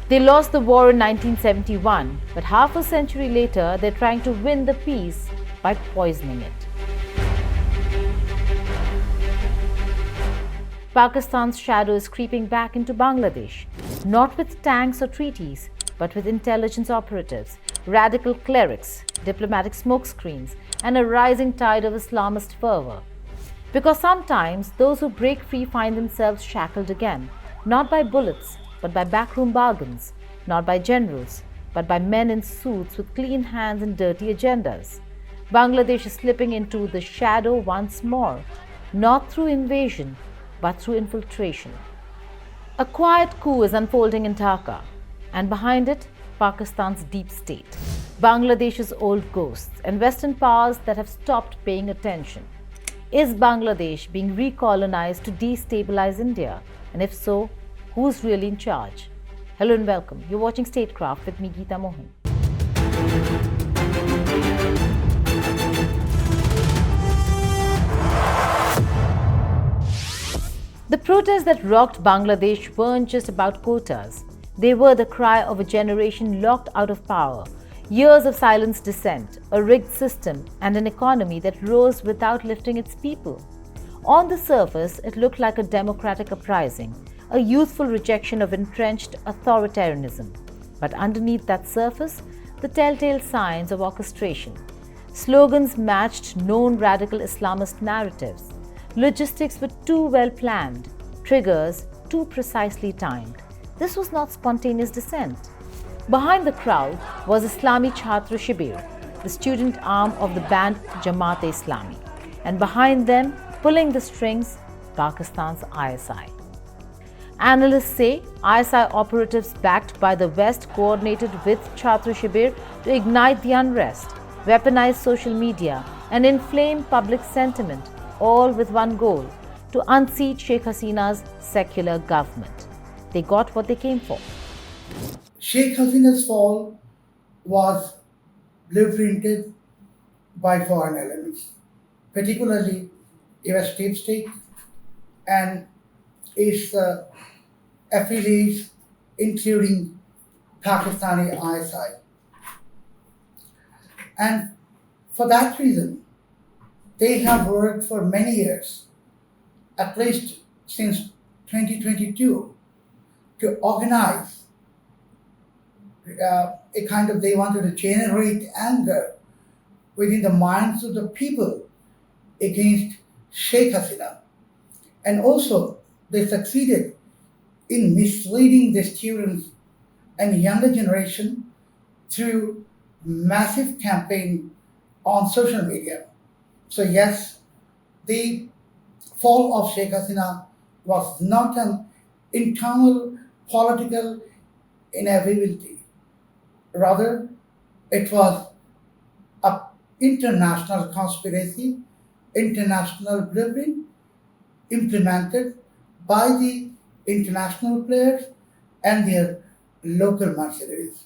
They lost the war in 1971, but half a century later, they're trying to win the peace by poisoning it. Pakistan's shadow is creeping back into Bangladesh, not with tanks or treaties, but with intelligence operatives, radical clerics, diplomatic smokescreens, and a rising tide of Islamist fervor. Because sometimes those who break free find themselves shackled again, not by bullets, but by backroom bargains, not by generals, but by men in suits with clean hands and dirty agendas. Bangladesh is slipping into the shadow once more, not through invasion, but through infiltration. A quiet coup is unfolding in Dhaka, and behind it, Pakistan's deep state, Bangladesh's old ghosts, and Western powers that have stopped paying attention. Is Bangladesh being recolonized to destabilize India? And if so, who's really in charge? Hello and welcome. You're watching Statecraft with me, Geeta Mohan. The protests that rocked Bangladesh weren't just about quotas. They were the cry of a generation locked out of power, years of silent dissent, a rigged system, and an economy that rose without lifting its people. On the surface, it looked like a democratic uprising, a youthful rejection of entrenched authoritarianism. But underneath that surface, the telltale signs of orchestration. Slogans matched known radical Islamist narratives. Logistics were too well planned, triggers too precisely timed. This was not spontaneous dissent. Behind the crowd was Islami Chhatra Shibir, the student arm of the banned Jamaat-e-Islami, and behind them, pulling the strings, Pakistan's ISI. Analysts say ISI operatives backed by the West coordinated with Chhatra Shibir to ignite the unrest, weaponize social media, and inflame public sentiment, all with one goal: to unseat Sheikh Hasina's secular government. They got what they came for. Sheikh Hasina's fall was blueprinted by foreign elements, particularly US deep state and its affiliates, including Pakistani ISI. And for that reason, they have worked for many years, at least since 2022, to organize they wanted to generate anger within the minds of the people against Sheikh Hasina. And also, they succeeded in misleading the students and younger generation through massive campaign on social media. So yes, the fall of Sheikh Hasina was not an internal political inevitability. Rather, it was an international conspiracy, international blueprint implemented by the international players and their local mercenaries.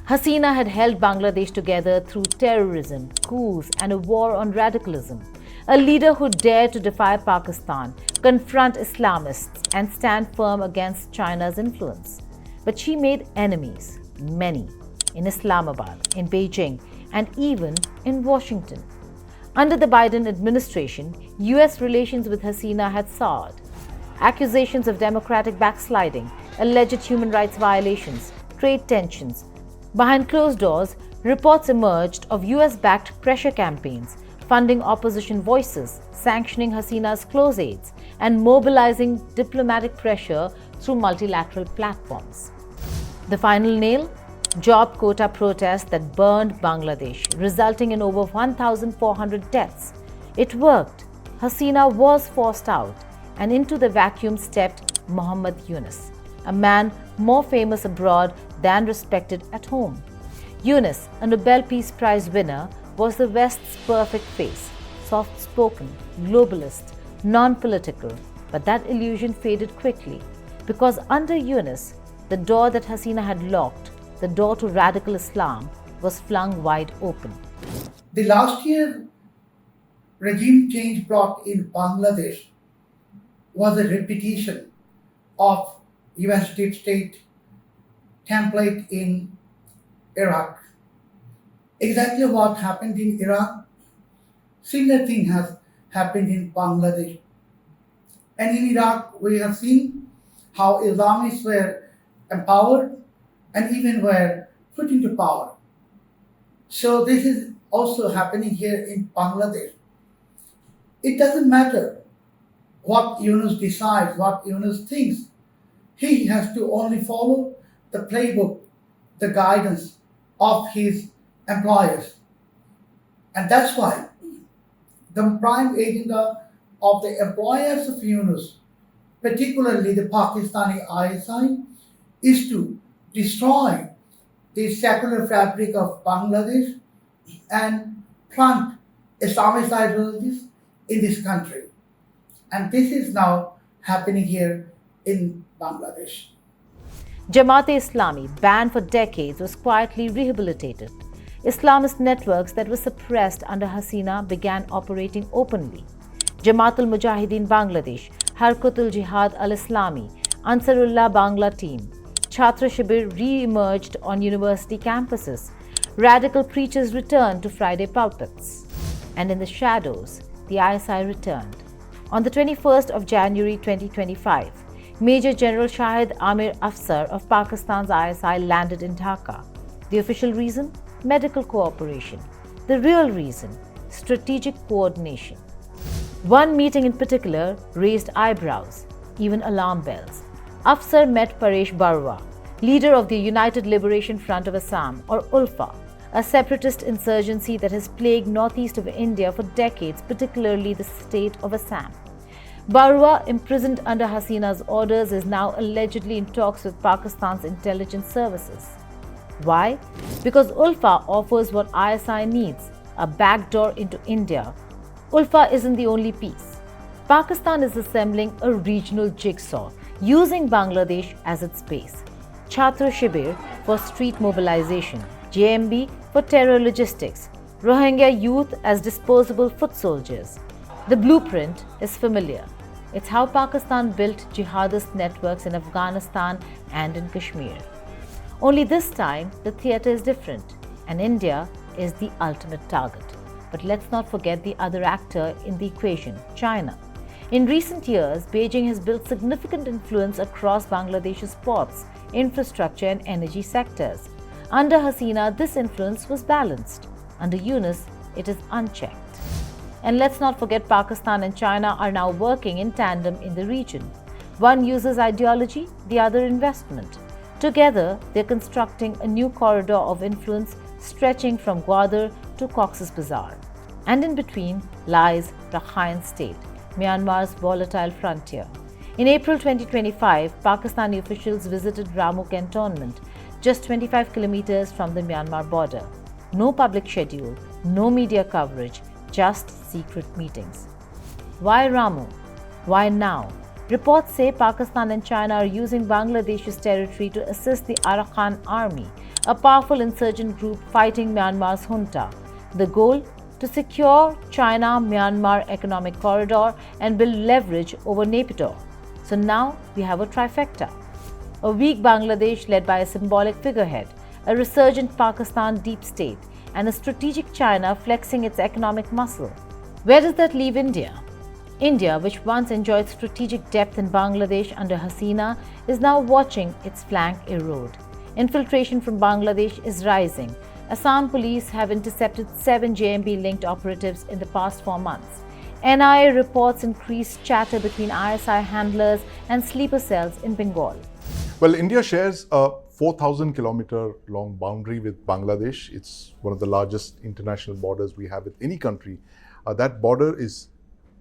Hasina had held Bangladesh together through terrorism, coups, and a war on radicalism. A leader who dared to defy Pakistan, confront Islamists, and stand firm against China's influence. But she made enemies, many, in Islamabad, in Beijing, and even in Washington. Under the Biden administration, US relations with Hasina had soured. Accusations of democratic backsliding, alleged human rights violations, trade tensions. Behind closed doors, reports emerged of US-backed pressure campaigns, funding opposition voices, sanctioning Hasina's close aides, and mobilizing diplomatic pressure through multilateral platforms. The final nail? Job quota protests that burned Bangladesh, resulting in over 1,400 deaths. It worked. Hasina was forced out, and into the vacuum stepped Muhammad Yunus, a man more famous abroad than respected at home. Yunus, a Nobel Peace Prize winner, was the West's perfect face, soft-spoken, globalist, non-political. But that illusion faded quickly, because under Yunus, the door that Hasina had locked, the door to radical Islam, was flung wide open. The last year regime change plot in Bangladesh was a repetition of US deep state template in Iraq. Exactly what happened in Iraq, similar thing has happened in Bangladesh. And in Iraq, we have seen how Islamists were empowered and even were put into power. So this is also happening here in Bangladesh. It doesn't matter what Yunus decides, what Yunus thinks. He has to only follow the playbook, the guidance of his employers. And that's why the prime agenda of the employers of Yunus, particularly the Pakistani ISI, is to destroy the secular fabric of Bangladesh and plant Islamist ideologies in this country. And this is now happening here in Bangladesh. Jamaat-e-Islami, banned for decades, was quietly rehabilitated. Islamist networks that were suppressed under Hasina began operating openly. Jamaat al-Mujahideen Bangladesh, Harkat al-Jihad al-Islami, Ansarullah Bangla team, Chhatra Shibir re-emerged on university campuses. Radical preachers returned to Friday pulpits. And in the shadows, the ISI returned. On the 21st of January 2025, Major General Shahid Amir Afsar of Pakistan's ISI landed in Dhaka. The official reason? Medical cooperation. The real reason? Strategic coordination. One meeting in particular raised eyebrows, even alarm bells. Afsar met Paresh Barua, leader of the United Liberation Front of Assam, or ULFA, a separatist insurgency that has plagued northeast of India for decades, particularly the state of Assam. Barua, imprisoned under Hasina's orders, is now allegedly in talks with Pakistan's intelligence services. Why? Because ULFA offers what ISI needs, a backdoor into India. ULFA isn't the only piece. Pakistan is assembling a regional jigsaw, using Bangladesh as its base. Chhatra Shibir for street mobilization, JMB for terror logistics, Rohingya youth as disposable foot soldiers. The blueprint is familiar. It's how Pakistan built jihadist networks in Afghanistan and in Kashmir. Only this time, the theatre is different, and India is the ultimate target. But let's not forget the other actor in the equation, China. In recent years, Beijing has built significant influence across Bangladesh's ports, infrastructure and energy sectors. Under Hasina, this influence was balanced. Under Yunus, it is unchecked. And let's not forget Pakistan and China are now working in tandem in the region. One uses ideology, the other investment. Together, they're constructing a new corridor of influence stretching from Gwadar to Cox's Bazar. And in between lies Rakhine State, Myanmar's volatile frontier. In April 2025, Pakistani officials visited Ramu cantonment, just 25 kilometers from the Myanmar border. No public schedule, no media coverage, just secret meetings. Why Ramu? Why now? Reports say Pakistan and China are using Bangladesh's territory to assist the Arakan Army, a powerful insurgent group fighting Myanmar's junta. The goal? To secure China-Myanmar economic corridor and build leverage over Naypyidaw. So now we have a trifecta. A weak Bangladesh led by a symbolic figurehead, a resurgent Pakistan deep state, and a strategic China flexing its economic muscle. Where does that leave India? India, which once enjoyed strategic depth in Bangladesh under Hasina, is now watching its flank erode. Infiltration from Bangladesh is rising. Assam police have intercepted 7 JMB-linked operatives in the past 4 months. NIA reports increased chatter between ISI handlers and sleeper cells in Bengal. Well, India shares a 4,000-kilometer long boundary with Bangladesh. It's one of the largest international borders we have with any country. That border is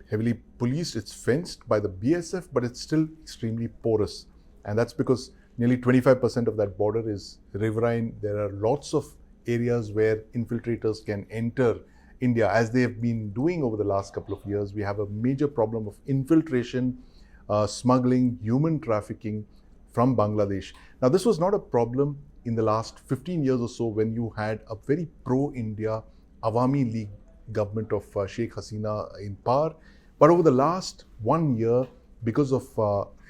heavily policed, it's fenced by the BSF, but it's still extremely porous. And that's because nearly 25% of that border is riverine. There are lots of areas where infiltrators can enter India, as they have been doing over the last couple of years. We have a major problem of infiltration, smuggling, human trafficking from Bangladesh. Now, this was not a problem in the last 15 years or so when you had a very pro-India Awami League government of Sheikh Hasina in power. But over the last 1 year, because of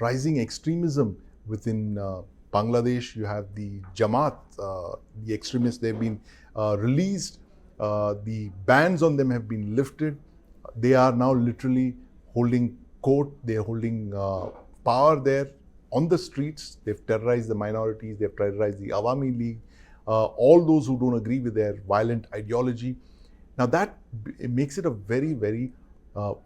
rising extremism within Bangladesh, you have the Jamaat, the extremists. They've been released. The bans on them have been lifted. They are now literally holding court. They're holding power there on the streets. They've terrorized the minorities. They've terrorized the Awami League. All those who don't agree with their violent ideology. Now that makes it a very, very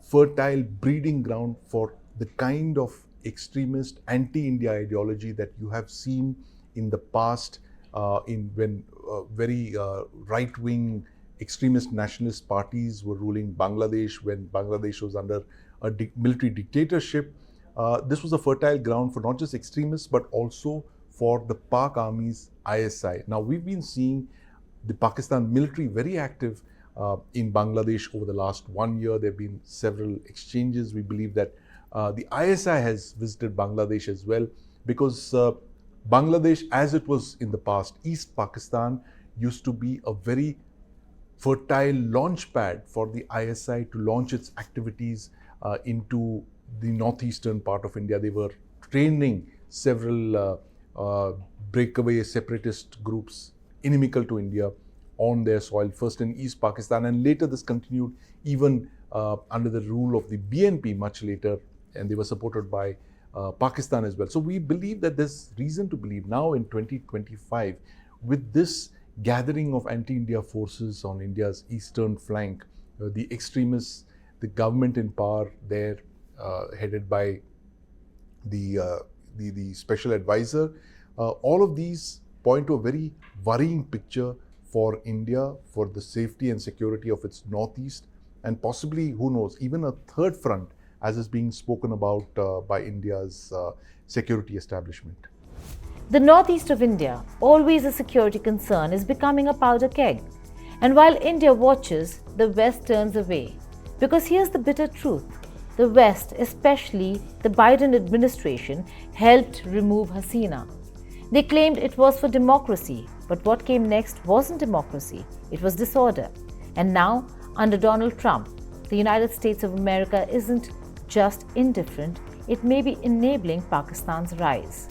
fertile breeding ground for the kind of extremist anti-India ideology that you have seen in the past when very right-wing extremist nationalist parties were ruling Bangladesh, when Bangladesh was under a military dictatorship. This was a fertile ground for not just extremists but also for the Pak Army's ISI. Now we've been seeing the Pakistan military very active in Bangladesh over the last 1 year. There have been several exchanges. We believe that the ISI has visited Bangladesh as well, because Bangladesh, as it was in the past, East Pakistan used to be a very fertile launch pad for the ISI to launch its activities into the northeastern part of India. They were training several breakaway separatist groups inimical to India on their soil, first in East Pakistan, and later this continued even under the rule of the BNP much later, and they were supported by Pakistan as well. So we believe that there's reason to believe now in 2025, with this gathering of anti-India forces on India's eastern flank, the extremists, the government in power there, headed by the special advisor, all of these point to a very worrying picture for India, for the safety and security of its northeast, and possibly, who knows, even a third front, as is being spoken about by India's security establishment. The northeast of India, always a security concern, is becoming a powder keg. And while India watches, the West turns away. Because here's the bitter truth. The West, especially the Biden administration, helped remove Hasina. They claimed it was for democracy, but what came next wasn't democracy, it was disorder. And now, under Donald Trump, the United States of America isn't just indifferent, it may be enabling Pakistan's rise.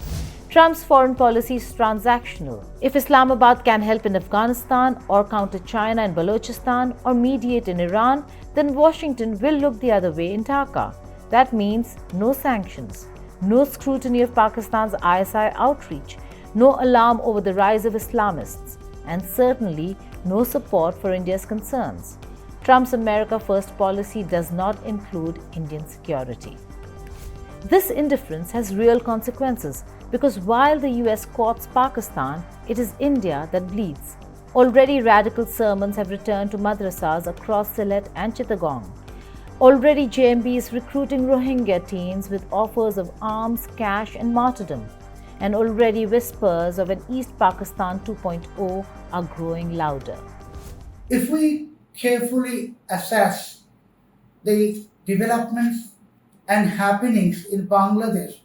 Trump's foreign policy is transactional. If Islamabad can help in Afghanistan or counter China in Balochistan or mediate in Iran, then Washington will look the other way in Dhaka. That means no sanctions, no scrutiny of Pakistan's ISI outreach, no alarm over the rise of Islamists, and certainly no support for India's concerns. Trump's America First policy does not include Indian security. This indifference has real consequences, because while the US courts Pakistan, it is India that bleeds. Already radical sermons have returned to madrasas across Sylhet and Chittagong. Already JMB is recruiting Rohingya teens with offers of arms, cash and martyrdom. And already whispers of an East Pakistan 2.0 are growing louder. If we carefully assess the developments and happenings in Bangladesh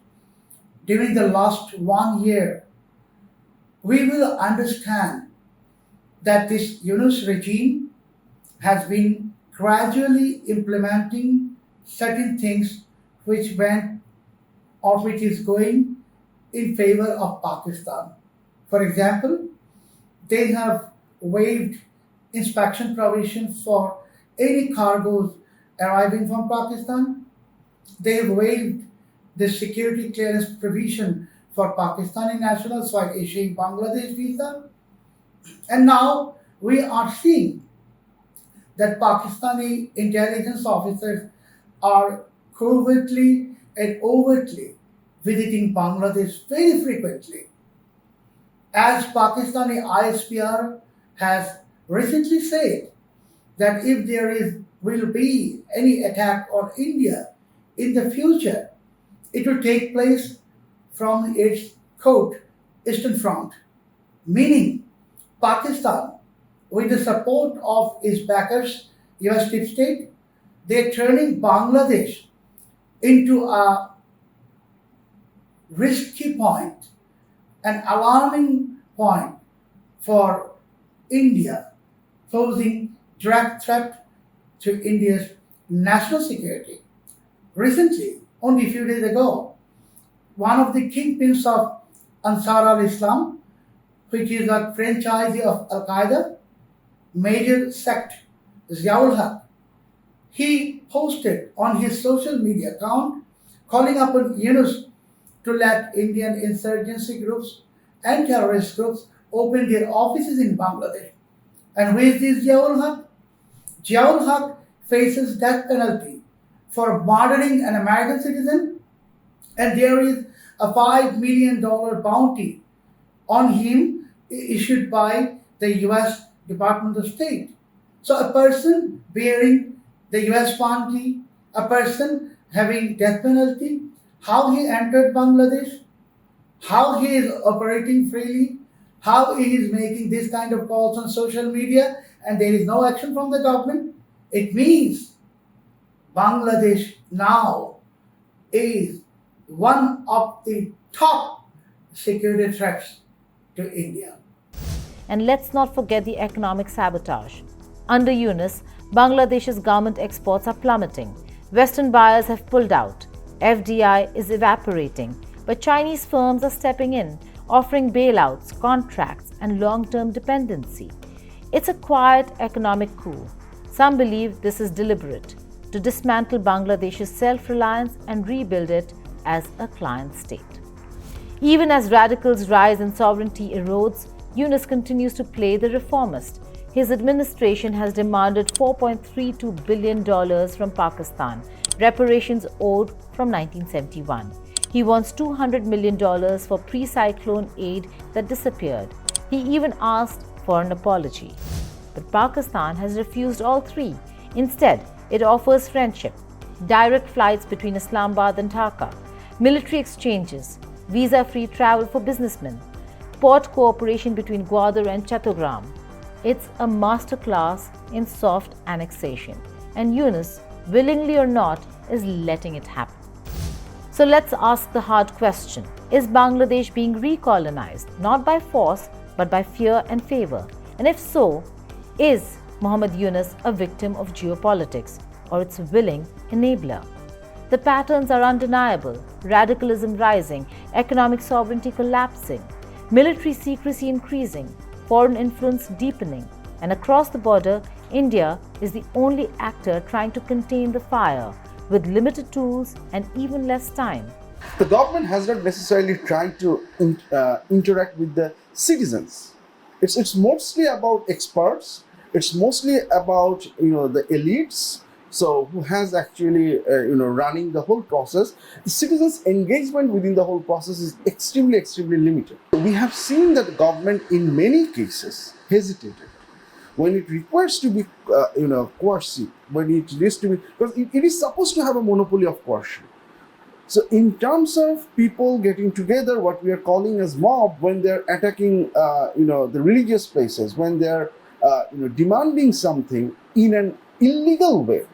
during the last 1 year, we will understand that this Yunus regime has been gradually implementing certain things which went or which is going in favor of Pakistan. For example, they have waived inspection provisions for any cargoes arriving from Pakistan. They have waived the security clearance provision for Pakistani nationals while issuing Bangladesh visa. And now we are seeing that Pakistani intelligence officers are covertly and overtly visiting Bangladesh very frequently. As Pakistani ISPR has recently said that if there will be any attack on India in the future, it will take place from its Eastern Front, meaning Pakistan, with the support of its backers, US deep state, they're turning Bangladesh into a risky point, an alarming point for India, posing direct threat to India's national security. Recently, only a few days ago, one of the kingpins of Ansar al-Islam, which is a franchisee of Al-Qaeda, major sect, Ziaul Haq. He posted on his social media account calling upon Yunus to let Indian insurgency groups and terrorist groups open their offices in Bangladesh. And who is this Ziaul Haq? Ziaul Haq faces death penalty for murdering an American citizen, and there is a $5 million bounty on him issued by the US Department of State. So a person bearing the US bounty, a person having death penalty, how he entered Bangladesh, how he is operating freely, how he is making this kind of calls on social media, and there is no action from the government. It means Bangladesh now is one of the top security threats to India. And let's not forget the economic sabotage. Under Yunus, Bangladesh's garment exports are plummeting. Western buyers have pulled out. FDI is evaporating. But Chinese firms are stepping in, offering bailouts, contracts, and long-term dependency. It's a quiet economic coup. Some believe this is deliberate, to dismantle Bangladesh's self-reliance and rebuild it as a client state. Even as radicals rise and sovereignty erodes, Yunus continues to play the reformist. His administration has demanded $4.32 billion from Pakistan, reparations owed from 1971. He wants $200 million for pre-cyclone aid that disappeared. He even asked for an apology. But Pakistan has refused all three. Instead, it offers friendship, direct flights between Islamabad and Dhaka, military exchanges, visa-free travel for businessmen, port cooperation between Gwadar and Chattogram. It's a masterclass in soft annexation, and Yunus, willingly or not, is letting it happen. So let's ask the hard question. Is Bangladesh being recolonized, not by force, but by fear and favor? And if so, is Muhammad Yunus a victim of geopolitics or its willing enabler? The patterns are undeniable: radicalism rising, economic sovereignty collapsing, military secrecy increasing, foreign influence deepening, and across the border, India is the only actor trying to contain the fire with limited tools and even less time. The government has not necessarily tried to interact with the citizens. It's mostly about experts. It's mostly about the elites. So who has actually running the whole process? The citizens' engagement within the whole process is extremely limited. We have seen that the government in many cases hesitated when it requires to be coercive, when it needs to be, because it is supposed to have a monopoly of coercion. So in terms of people getting together, what we are calling as mob, when they're attacking the religious places, when they're demanding something in an illegal way,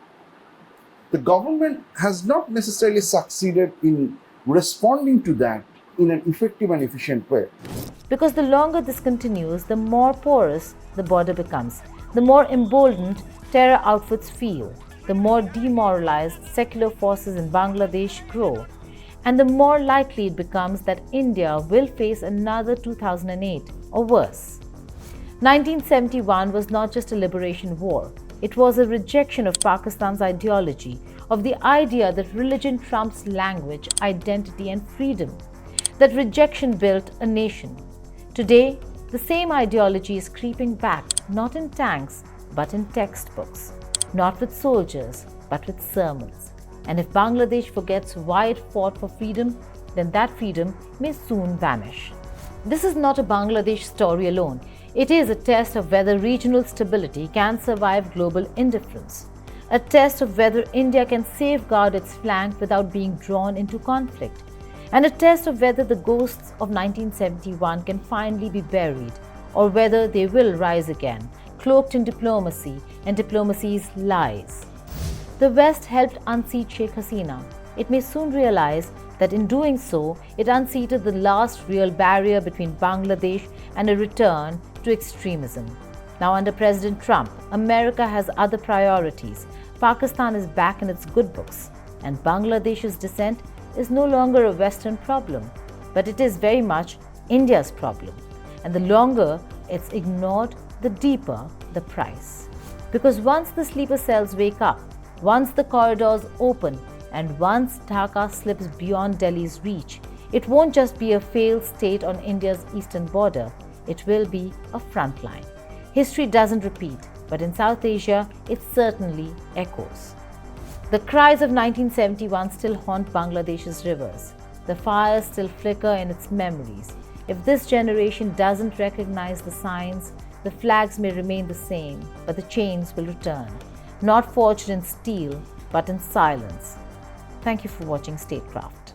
the government has not necessarily succeeded in responding to that in an effective and efficient way. Because the longer this continues, the more porous the border becomes, the more emboldened terror outfits feel, the more demoralized secular forces in Bangladesh grow, and the more likely it becomes that India will face another 2008 or worse. 1971 was not just a liberation war. It was a rejection of Pakistan's ideology, of the idea that religion trumps language, identity, and freedom. That rejection built a nation. Today, the same ideology is creeping back, not in tanks, but in textbooks, not with soldiers, but with sermons. And if Bangladesh forgets why it fought for freedom, then that freedom may soon vanish. This is not a Bangladesh story alone. It is a test of whether regional stability can survive global indifference, a test of whether India can safeguard its flank without being drawn into conflict, and a test of whether the ghosts of 1971 can finally be buried, or whether they will rise again, cloaked in diplomacy and diplomacy's lies. The West helped unseat Sheikh Hasina. It may soon realize that in doing so, it unseated the last real barrier between Bangladesh and a return to extremism. Now, under President Trump, America has other priorities. Pakistan is back in its good books, and Bangladesh's descent is no longer a Western problem, but it is very much India's problem. And the longer it's ignored, the deeper the price. Because once the sleeper cells wake up, once the corridors open, and once Dhaka slips beyond Delhi's reach, it won't just be a failed state on India's eastern border, it will be a frontline. History doesn't repeat, but in South Asia, it certainly echoes. The cries of 1971 still haunt Bangladesh's rivers. The fires still flicker in its memories. If this generation doesn't recognize the signs, the flags may remain the same, but the chains will return, not forged in steel, but in silence. Thank you for watching Statecraft.